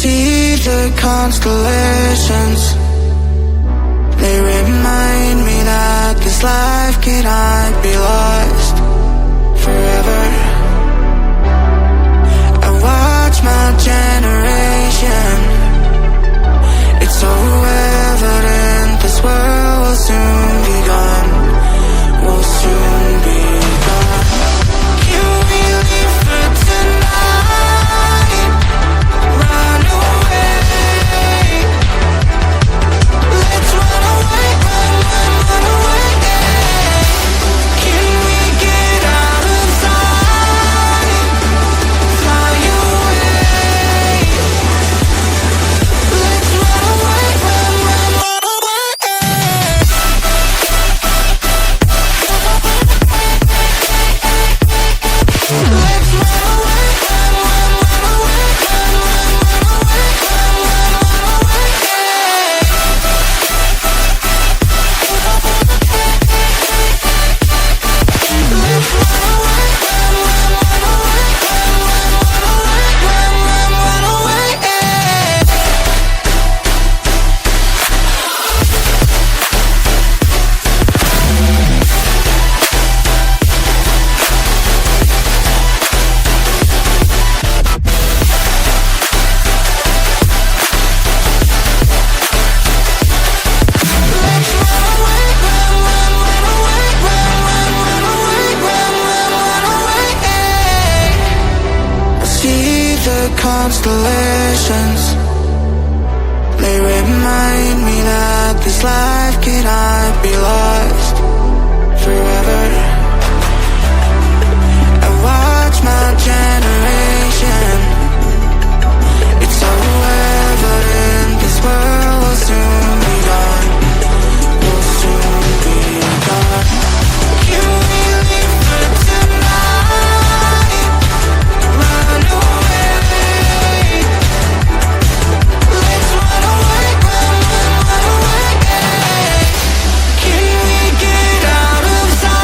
see the constellations. They remind me that this life cannot be lost forever. I watch my generation. It's so evident this world will soon be gone. Will soon be gone. Can we leave for tonight? Run away. Let's run away, run away. Can we get out of sight? Fly away. Let's run away, run away. Let's run away, run away, constellations. They remind me that this life cannot be lost forever. I watch my generation. It's so evident this world will soon be gone. Will soon be gone. Can we leave for tonight? Run away. Let's run away, run away. Can we get out of sight?